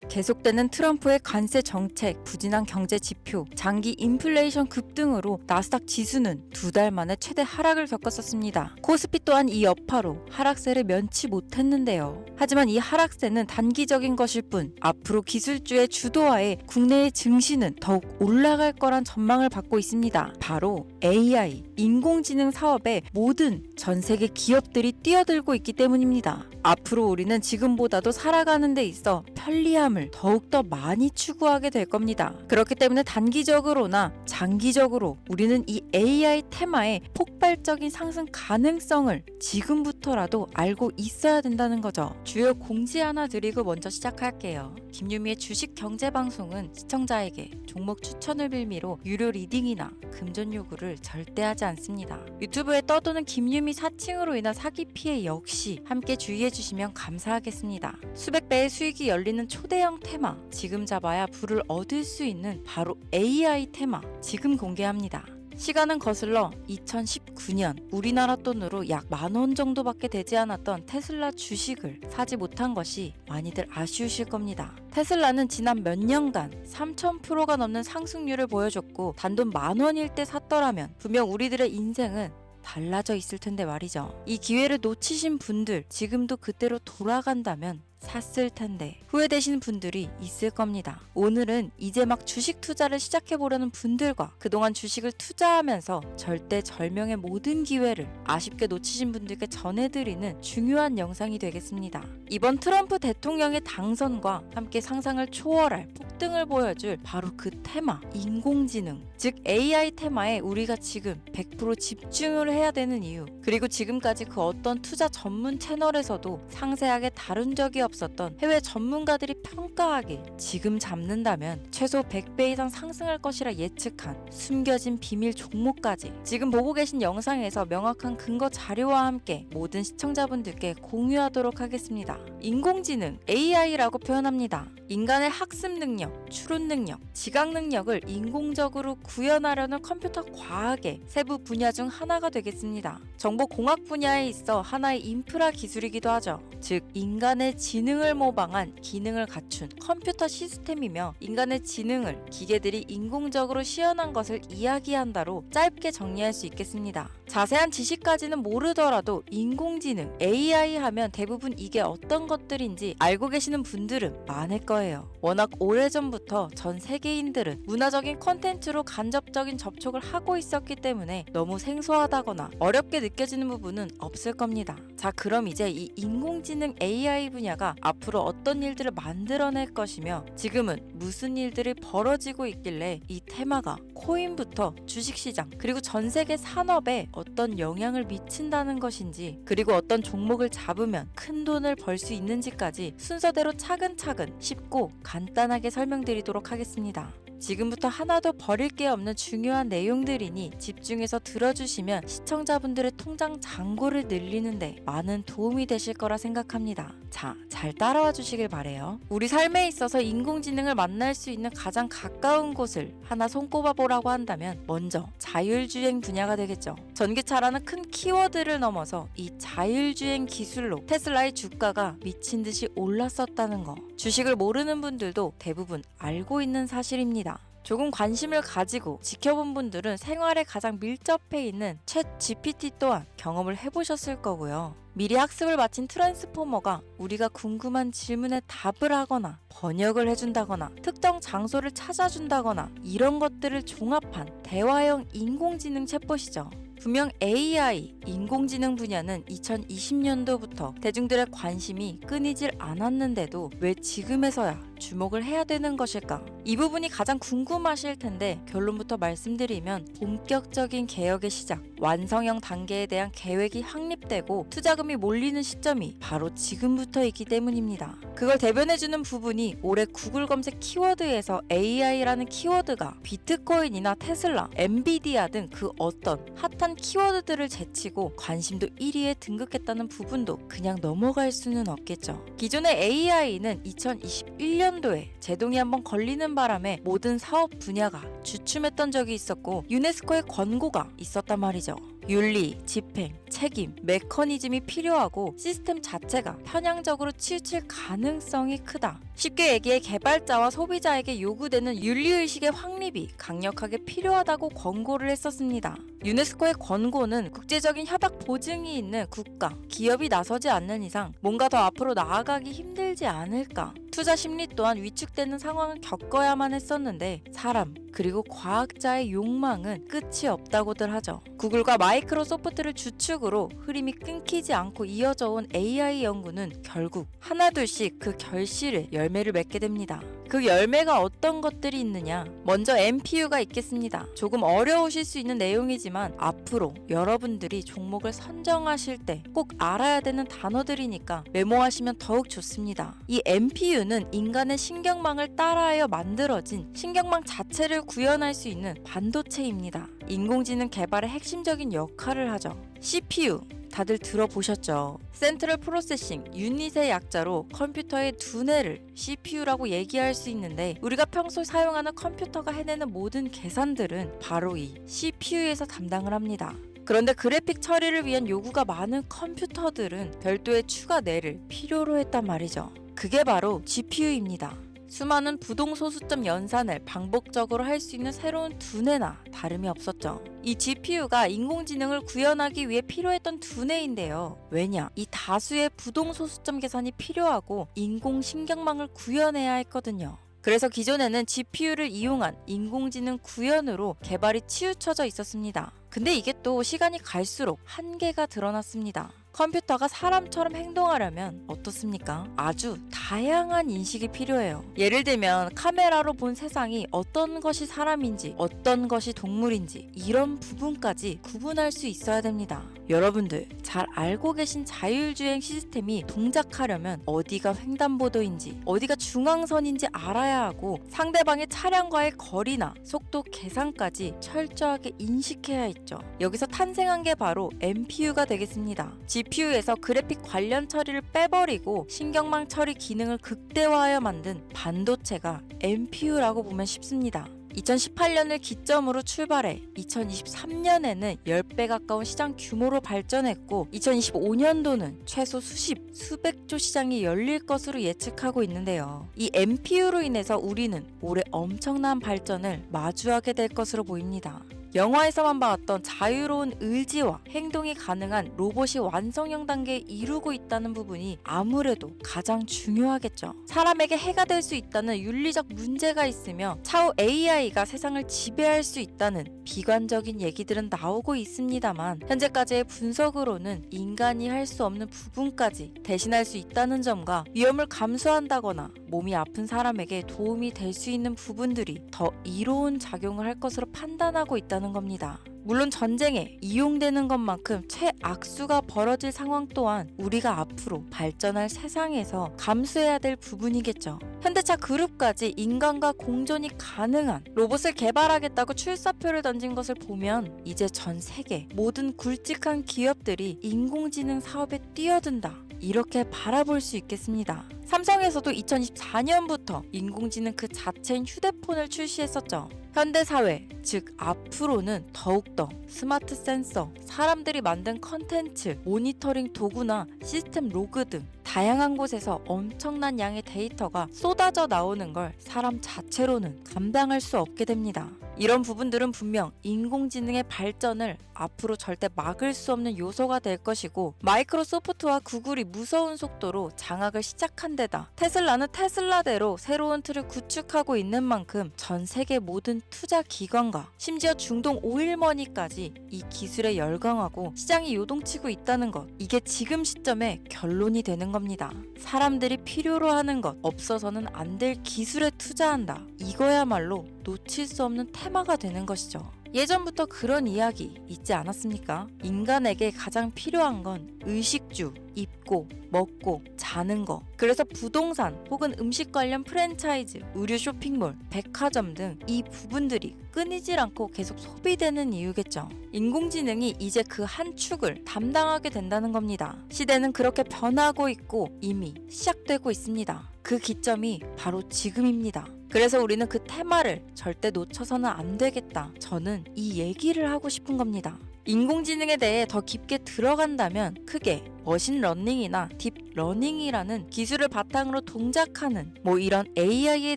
계속되는 트럼프의 관세 정책, 부진한 경제 지표, 장기 인플레이션 급등으로 나스닥 지수는 2달 만에 최대 하락을 겪었었습니다. 코스피 또한 이 여파로 하락세를 면치 못했는데요. 하지만 이 하락세는 단기적인 것일 뿐 앞으로 기술주의 주도하에 국내의 증시는 더욱 올라갈 거란 전망을 받고 있습니다. 바로 AI, 인공지능 사업에 모든 전 세계 기업들이 뛰어들고 있기 때문입니다. 앞으로 우리는 지금보다도 살아가는 데 있어 편리함을 더욱더 많이 추구하게 될 겁니다. 그렇기 때문에 단기적으로나 장기적으로 우리는 이 AI 테마의 폭발적인 상승 가능성을 지금부터라도 알고 있어야 된다는 거죠. 주요 공지 하나 드리고 먼저 시작할게요. 김유미의 주식 경제 방송은 시청자에게 종목 추천을 빌미로 유료 리딩이나 금전 요구를 절대 하지 않습니다. 유튜브에 떠도는 김유미 사칭으로 인한 사기 피해 역시 함께 주의해 주시면 감사하겠습니다. 수백 배의 수익이 열리는 초대형 테마, 지금 잡아야 부를 얻을 수 있는 바로 AI 테마 지금 공개합니다. 시간은 거슬러 2019년 우리나라 돈으로 약 10,000원 정도밖에 되지 않았던 테슬라 주식을 사지 못한 것이 많이들 아쉬우실 겁니다. 테슬라는 지난 몇 년간 3000%가 넘는 상승률을 보여줬고 단돈 10,000원일 때 샀더라면 분명 우리들의 인생은 달라져 있을 텐데 말이죠. 이 기회를 놓치신 분들 지금도 그때로 돌아간다면 샀을 텐데 후회되시는 분들이 있을 겁니다. 오늘은 이제 막 주식 투자를 시작해보려는 분들과 그동안 주식을 투자하면서 절대절명의 모든 기회를 아쉽게 놓치신 분들께 전해드리는 중요한 영상이 되겠습니다. 이번 트럼프 대통령의 당선과 함께 상상을 초월할 폭등을 보여줄 바로 그 테마, 인공지능, 즉 AI 테마에 우리가 지금 100% 집중을 해야 되는 이유, 그리고 지금까지 그 어떤 투자 전문 채널에서도 상세하게 다룬 적이 없었던 해외 전문가들이 평가하길 지금 잡는다면 최소 100배 이상 상승할 것이라 예측한 숨겨진 비밀 종목까지 지금 보고 계신 영상에서 명확한 근거 자료와 함께 모든 시청자분들께 공유하도록 하겠습니다. 인공지능, AI라고 표현합니다. 인간의 학습 능력, 추론 능력, 지각 능력을 인공적으로 구현하려는 컴퓨터 과학의 세부 분야 중 하나가 되겠습니다. 정보공학 분야에 있어 하나의 인프라 기술이기도 하죠. 즉 인간의 지능을 모방한 기능을 갖춘 컴퓨터 시스템이며 인간의 지능을 기계들이 인공적으로 시연한 것을 이야기한다로 짧게 정리할 수 있겠습니다. 자세한 지식까지는 모르더라도 인공지능, AI 하면 대부분 이게 어떤 것들인지 알고 계시는 분들은 많을 거예요. 워낙 오래전부터 전 세계인들은 문화적인 콘텐츠로 간접적인 접촉을 하고 있었기 때문에 너무 생소하다거나 어렵게 느껴지는 부분은 없을 겁니다. 자, 그럼 이제 이 인공지능 AI 분야가 앞으로 어떤 일들을 만들어낼 것이며 지금은 무슨 일들이 벌어지고 있길래 이 테마가 코인부터 주식시장 그리고 전 세계 산업에 어떤 영향을 미친다는 것인지, 그리고 어떤 종목을 잡으면 큰 돈을 벌 수 있는지까지 순서대로 차근차근 쉽고 간단하게 설명드리도록 하겠습니다. 지금부터 하나도 버릴 게 없는 중요한 내용들이니 집중해서 들어주시면 시청자분들의 통장 잔고를 늘리는데 많은 도움이 되실 거라 생각합니다. 자, 잘 따라와 주시길 바래요. 우리 삶에 있어서 인공지능을 만날 수 있는 가장 가까운 곳을 하나 손꼽아 보라고 한다면 먼저 자율주행 분야가 되겠죠. 전기차라는 큰 키워드를 넘어서 이 자율주행 기술로 테슬라의 주가가 미친 듯이 올랐었다는 거, 주식을 모르는 분들도 대부분 알고 있는 사실입니다. 조금 관심을 가지고 지켜본 분들은 생활에 가장 밀접해 있는 챗 GPT 또한 경험을 해보셨을 거고요. 미리 학습을 마친 트랜스포머가 우리가 궁금한 질문에 답을 하거나 번역을 해준다거나 특정 장소를 찾아준다거나 이런 것들을 종합한 대화형 인공지능 챗봇이죠. 분명 AI, 인공지능 분야는 2020년도부터 대중들의 관심이 끊이질 않았는데도 왜 지금에서야 주목을 해야 되는 것일까? 이 부분이 가장 궁금하실 텐데 결론부터 말씀드리면 본격적인 개혁의 시작, 완성형 단계에 대한 계획이 확립되고 투자금이 몰리는 시점이 바로 지금부터이기 때문입니다. 그걸 대변해주는 부분이 올해 구글 검색 키워드에서 AI라는 키워드가 비트코인이나 테슬라, 엔비디아 등 그 어떤 핫한 키워드들을 제치고 관심도 1위에 등극했다는 부분도 그냥 넘어갈 수는 없겠죠. 기존의 AI는 2021년도에 제동이 한번 걸리는 바람에 모든 사업 분야가 주춤했던 적이 있었고 유네스코의 권고가 있었단 말이죠. 윤리, 집행, 책임, 메커니즘이 필요하고 시스템 자체가 편향적으로 치우칠 가능성이 크다. 쉽게 얘기해 개발자와 소비자에게 요구되는 윤리의식의 확립이 강력하게 필요하다고 권고를 했었습니다. 유네스코의 권고는 국제적인 협약 보증이 있는 국가, 기업이 나서지 않는 이상 뭔가 더 앞으로 나아가기 힘들지 않을까. 투자 심리 또한 위축되는 상황을 겪어야만 했었는데 사람 그리고 과학자의 욕망은 끝이 없다고들 하죠. 구글과 마이크로소프트를 주축으로 흐름이 끊기지 않고 이어져 온 AI 연구는 결국 하나둘씩 그 결실을 열매를 맺게 됩니다. 그 열매가 어떤 것들이 있느냐? 먼저 NPU가 있겠습니다. 조금 어려우실 수 있는 내용이지만 앞으로 여러분들이 종목을 선정하실 때 꼭 알아야 되는 단어들이니까 메모하시면 더욱 좋습니다. 이 NPU는 인간의 신경망을 따라하여 만들어진 신경망 자체를 구현할 수 있는 반도체입니다. 인공지능 개발의 핵심적인 역할을 하죠. CPU 다들 들어보셨죠? 센트럴 프로세싱 유닛의 약자로 컴퓨터의 두뇌를 CPU라고 얘기할 수 있는데 우리가 평소 사용하는 컴퓨터가 해내는 모든 계산들은 바로 이 CPU에서 담당을 합니다. 그런데 그래픽 처리를 위한 요구가 많은 컴퓨터들은 별도의 추가 뇌를 필요로 했단 말이죠. 그게 바로 GPU입니다. 수많은 부동소수점 연산을 반복적으로 할 수 있는 새로운 두뇌나 다름이 없었죠. 이 GPU가 인공지능을 구현하기 위해 필요했던 두뇌인데요. 왜냐? 이 다수의 부동소수점 계산이 필요하고 인공신경망을 구현해야 했거든요. 그래서 기존에는 GPU를 이용한 인공지능 구현으로 개발이 치우쳐져 있었습니다. 근데 이게 또 시간이 갈수록 한계가 드러났습니다. 컴퓨터가 사람처럼 행동하려면 어떻습니까? 아주 다양한 인식이 필요해요. 예를 들면 카메라로 본 세상이 어떤 것이 사람인지 어떤 것이 동물인지 이런 부분까지 구분할 수 있어야 됩니다. 여러분들 잘 알고 계신 자율주행 시스템이 동작하려면 어디가 횡단보도인지 어디가 중앙선인지 알아야 하고 상대방의 차량과의 거리나 속도 계산까지 철저하게 인식해야 있죠. 여기서 탄생한 게 바로 NPU가 되겠습니다. GPU에서 그래픽 관련 처리를 빼버리고 신경망 처리 기능을 극대화하여 만든 반도체가 NPU라고 보면 쉽습니다. 2018년을 기점으로 출발해 2023년에는 10배 가까운 시장 규모로 발전했고 2025년도는 최소 수백조 시장이 열릴 것으로 예측하고 있는데요. 이 NPU로 인해서 우리는 올해 엄청난 발전을 마주하게 될 것으로 보입니다. 영화에서만 봤던 자유로운 의지와 행동이 가능한 로봇이 완성형 단계에 이르고 있다는 부분이 아무래도 가장 중요하겠죠. 사람에게 해가 될 수 있다는 윤리적 문제가 있으며 차후 AI가 세상을 지배할 수 있다는 비관적인 얘기들은 나오고 있습니다만 현재까지의 분석으로는 인간이 할 수 없는 부분까지 대신할 수 있다는 점과 위험을 감수한다거나 몸이 아픈 사람에게 도움이 될 수 있는 부분들이 더 이로운 작용을 할 것으로 판단하고 있다는 겁니다. 물론 전쟁에 이용되는 것만큼 최악수가 벌어질 상황 또한 우리가 앞으로 발전할 세상에서 감수해야 될 부분이겠죠. 현대차 그룹까지 인간과 공존이 가능한 로봇을 개발하겠다고 출사표를 던진 것을 보면 이제 전 세계 모든 굵직한 기업들이 인공지능 사업에 뛰어든다. 이렇게 바라볼 수 있겠습니다. 삼성에서도 2024년부터 인공지능 그 자체인 휴대폰을 출시했었죠. 현대사회, 즉 앞으로는 더욱더 스마트 센서, 사람들이 만든 컨텐츠, 모니터링 도구나 시스템 로그 등 다양한 곳에서 엄청난 양의 데이터가 쏟아져 나오는 걸 사람 자체로는 감당할 수 없게 됩니다. 이런 부분들은 분명 인공지능의 발전을 앞으로 절대 막을 수 없는 요소가 될 것이고 마이크로소프트와 구글이 무서운 속도로 장악을 시작한 데다 테슬라는 테슬라대로 새로운 틀을 구축하고 있는 만큼 전 세계 모든 투자 기관과 심지어 중동 오일머니까지 이 기술에 열광하고 시장이 요동치고 있다는 것, 이게 지금 시점에 결론이 되는 겁니다. 사람들이 필요로 하는 것, 없어서는 안 될 기술에 투자한다. 이거야말로 놓칠 수 없는 테마가 되는 것이죠. 예전부터 그런 이야기 있지 않았습니까? 인간에게 가장 필요한 건 의식주, 입고, 먹고, 자는 거. 그래서 부동산 혹은 음식 관련 프랜차이즈, 의류 쇼핑몰, 백화점 등 이 부분들이 끊이질 않고 계속 소비되는 이유겠죠. 인공지능이 이제 그 한 축을 담당하게 된다는 겁니다. 시대는 그렇게 변하고 있고 이미 시작되고 있습니다. 그 기점이 바로 지금입니다. 그래서 우리는 그 테마를 절대 놓쳐서는 안 되겠다. 저는 이 얘기를 하고 싶은 겁니다. 인공지능에 대해 더 깊게 들어간다면 크게 머신러닝이나 딥러닝이라는 기술을 바탕으로 동작하는 이런 AI에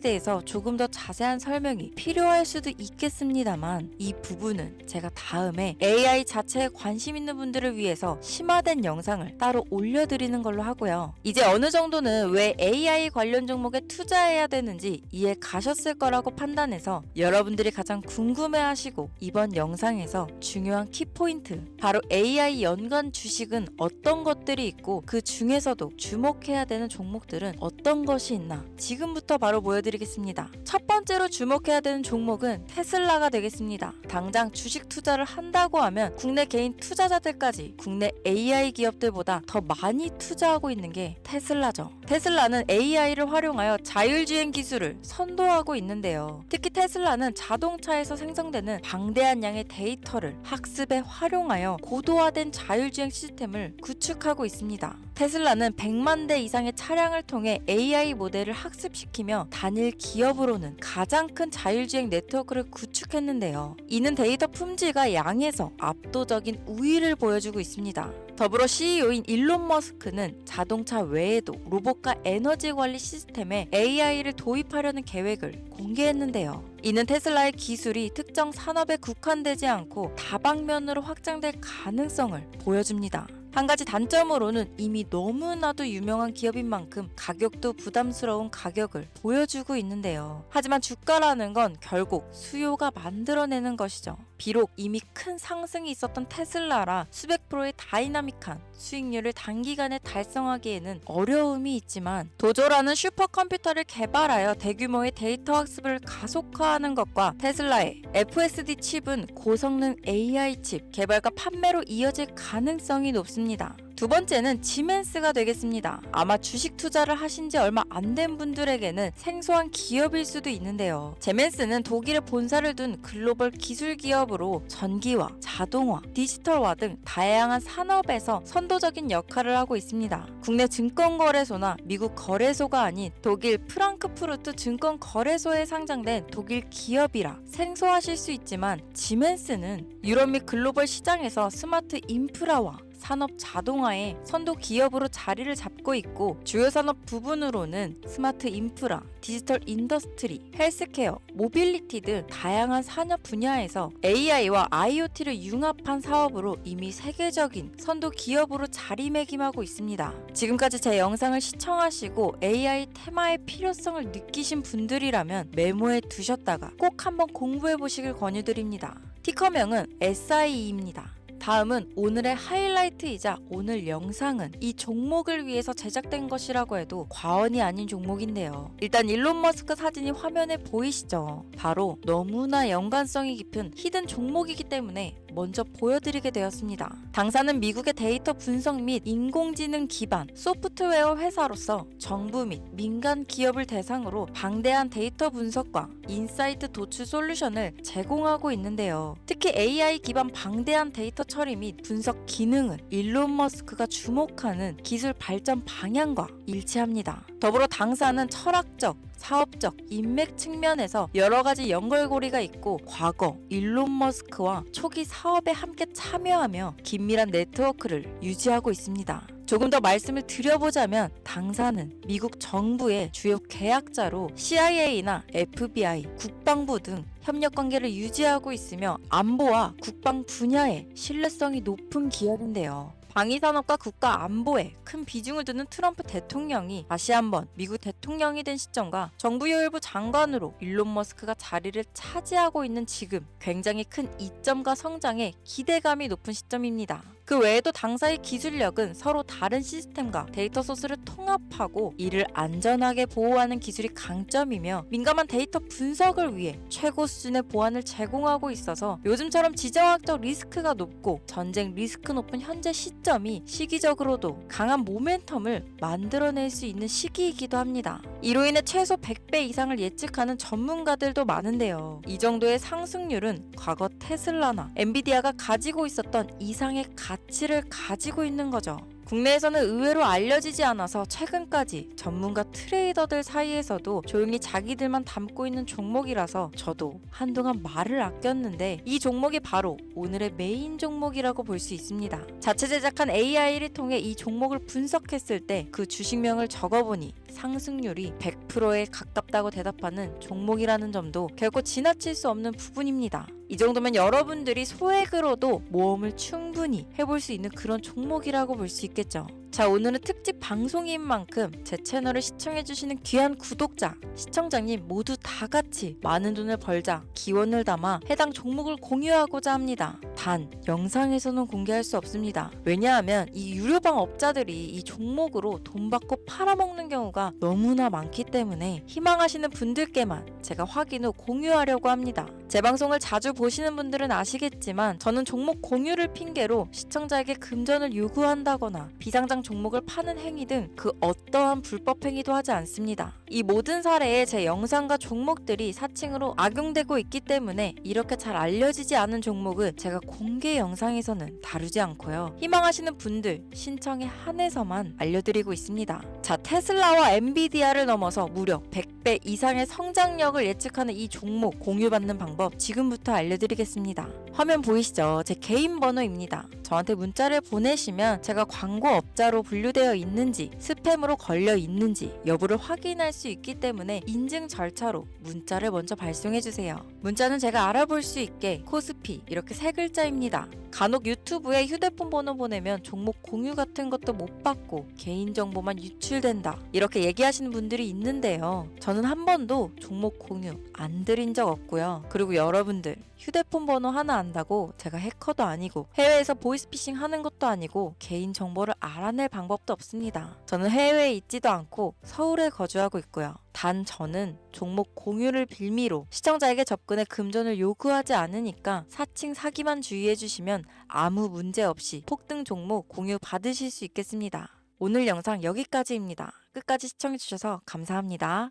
대해서 조금 더 자세한 설명이 필요할 수도 있겠습니다만, 이 부분은 제가 다음에 AI 자체에 관심 있는 분들을 위해서 심화된 영상을 따로 올려드리는 걸로 하고요. 이제 어느 정도는 왜 AI 관련 종목에 투자해야 되는지 이해 가셨을 거라고 판단해서 여러분들이 가장 궁금해하시고 이번 영상에서 중요한 키포인트, 바로 AI 연관 주식은 어떤 것들이 있고 그 중에서도 주목해야 되는 종목들은 어떤 것이 있나 지금부터 바로 보여드리겠습니다. 첫 번째로 주목해야 되는 종목은 테슬라가 되겠습니다. 당장 주식 투자를 한다고 하면 국내 개인 투자자들까지 국내 AI 기업들보다 더 많이 투자하고 있는 게 테슬라죠. 테슬라는 AI를 활용하여 자율주행 기술을 선도하고 있는데요. 특히 테슬라는 자동차에서 생성되는 방대한 양의 데이터를 학습에 활용하여 고도화된 자율주행 시스템을 구축하고 있습니다. 테슬라는 100만 대 이상의 차량을 통해 AI 모델을 학습시키며 단일 기업으로는 가장 큰 자율주행 네트워크를 구축했는데요. 이는 데이터 품질과 양에서 압도적인 우위를 보여주고 있습니다. 더불어 CEO인 일론 머스크는 자동차 외에도 로봇과 에너지 관리 시스템에 AI를 도입하려는 계획을 공개했는데요. 이는 테슬라의 기술이 특정 산업에 국한되지 않고 다방면으로 확장될 가능성을 보여줍니다. 한 가지 단점으로는 이미 너무나도 유명한 기업인 만큼 가격도 부담스러운 가격을 보여주고 있는데요. 하지만 주가라는 건 결국 수요가 만들어내는 것이죠. 비록 이미 큰 상승이 있었던 테슬라라 수백 프로의 다이나믹한 수익률을 단기간에 달성하기에는 어려움이 있지만, 도조라는 슈퍼컴퓨터를 개발하여 대규모의 데이터 학습을 가속화하는 것과 테슬라의 FSD 칩은 고성능 AI 칩 개발과 판매로 이어질 가능성이 높습니다. 두 번째는 지멘스가 되겠습니다. 아마 주식 투자를 하신 지 얼마 안 된 분들에게는 생소한 기업일 수도 있는데요. 지멘스는 독일에 본사를 둔 글로벌 기술 기업으로 전기화, 자동화, 디지털화 등 다양한 산업에서 선도적인 역할을 하고 있습니다. 국내 증권거래소나 미국 거래소가 아닌 독일 프랑크푸르트 증권거래소에 상장된 독일 기업이라 생소하실 수 있지만, 지멘스는 유럽 및 글로벌 시장에서 스마트 인프라와 산업 자동화의 선도 기업으로 자리를 잡고 있고, 주요 산업 부분으로는 스마트 인프라, 디지털 인더스트리, 헬스케어, 모빌리티 등 다양한 산업 분야에서 AI와 IoT를 융합한 사업으로 이미 세계적인 선도 기업으로 자리매김하고 있습니다. 지금까지 제 영상을 시청하시고 AI 테마의 필요성을 느끼신 분들이라면 메모해 두셨다가 꼭 한번 공부해 보시길 권유드립니다. 티커명은 SIE입니다. 다음은 오늘의 하이라이트이자 오늘 영상은 이 종목을 위해서 제작된 것이라고 해도 과언이 아닌 종목인데요. 일단 일론 머스크 사진이 화면에 보이시죠? 바로 너무나 연관성이 깊은 히든 종목이기 때문에 먼저 보여드리게 되었습니다. 당사는 미국의 데이터 분석 및 인공지능 기반 소프트웨어 회사로서 정부 및 민간 기업을 대상으로 방대한 데이터 분석과 인사이트 도출 솔루션을 제공하고 있는데요. 특히 AI 기반 방대한 데이터 처리 및 분석 기능은 일론 머스크가 주목하는 기술 발전 방향과 일치합니다. 더불어 당사는 철학적, 사업적, 인맥 측면에서 여러 가지 연결고리가 있고, 과거 일론 머스크와 초기 사업에 함께 참여하며 긴밀한 네트워크를 유지하고 있습니다. 조금 더 말씀을 드려보자면, 당사는 미국 정부의 주요 계약자로 CIA나 FBI, 국방부 등 협력 관계를 유지하고 있으며 안보와 국방 분야에 신뢰성이 높은 기업인데요. 방위산업과 국가 안보에 큰 비중을 두는 트럼프 대통령이 다시 한번 미국 대통령이 된 시점과 정부요일부 장관으로 일론 머스크가 자리를 차지하고 있는 지금, 굉장히 큰 이점과 성장에 기대감이 높은 시점입니다. 그 외에도 당사의 기술력은 서로 다른 시스템과 데이터 소스를 통합하고 이를 안전하게 보호하는 기술이 강점이며, 민감한 데이터 분석을 위해 최고 수준의 보안을 제공하고 있어서 요즘처럼 지정학적 리스크가 높고 전쟁 리스크 높은 현재 시점이 시기적으로도 강한 모멘텀을 만들어낼 수 있는 시기이기도 합니다. 이로 인해 최소 100배 이상을 예측하는 전문가들도 많은데요. 이 정도의 상승률은 과거 테슬라나 엔비디아가 가지고 있었던 이상의 가치를 가지고 있는 거죠. 국내에서는 의외로 알려지지 않아서 최근까지 전문가 트레이더들 사이에서도 조용히 자기들만 담고 있는 종목이라서 저도 한동안 말을 아꼈는데 이 종목이 바로 오늘의 메인 종목이라고 볼 수 있습니다. 자체 제작한 AI를 통해 이 종목을 분석했을 때 그 주식명을 적어보니 상승률이 100%에 가깝다고 대답하는 종목이라는 점도 결코 지나칠 수 없는 부분입니다. 이 정도면 여러분들이 소액으로도 모험을 충분히 해볼 수 있는 그런 종목이라고 볼 수 있겠죠. 자, 오늘은 특집 방송인 만큼 제 채널을 시청해주시는 귀한 구독자, 시청자님 모두 다 같이 많은 돈을 벌자 기원을 담아 해당 종목을 공유하고자 합니다. 단, 영상에서는 공개할 수 없습니다. 왜냐하면 이 유료방 업자들이 이 종목으로 돈 받고 팔아먹는 경우가 너무나 많기 때문에 희망하시는 분들께만 제가 확인 후 공유하려고 합니다. 제 방송을 자주 보시는 분들은 아시겠지만 저는 종목 공유를 핑계로 시청자에게 금전을 요구한다거나 비상장 종목을 파는 행위 등 그 어떠한 불법 행위도 하지 않습니다. 이 모든 사례에 제 영상과 종목들이 사칭으로 악용되고 있기 때문에 이렇게 잘 알려지지 않은 종목은 제가 공개 영상에서는 다루지 않고요. 희망하시는 분들 신청에 한해서만 알려드리고 있습니다. 자, 테슬라와 엔비디아를 넘어서 무려 100배 이상의 성장력을 예측하는 이 종목 공유받는 방법 지금부터 알려드리겠습니다. 화면 보이시죠? 제 개인 번호입니다. 저한테 문자를 보내시면 제가 광고업자로 분류되어 있는지 스팸으로 걸려 있는지 여부를 확인할 수 있기 때문에 인증 절차로 문자를 먼저 발송해주세요. 문자는 제가 알아볼 수 있게 코스피 이렇게 세 글자입니다. 간혹 유튜브에 휴대폰 번호 보내면 종목 공유 같은 것도 못 받고 개인정보만 유출된다 이렇게 얘기하시는 분들이 있는데요. 저는 한 번도 종목 공유 안 드린 적 없고요. 그리고 여러분들 휴대폰 번호 하나 안다고 제가 해커도 아니고 해외에서 보이스피싱 하는 것도 아니고 개인정보를 알아낼 방법도 없습니다. 저는 해외에 있지도 않고 서울에 거주하고 있고요. 단 저는 종목 공유를 빌미로 시청자에게 접근해 금전을 요구하지 않으니까 사칭 사기만 주의해 주시면 아무 문제 없이 폭등 종목 공유 받으실 수 있겠습니다. 오늘 영상 여기까지입니다. 끝까지 시청해 주셔서 감사합니다.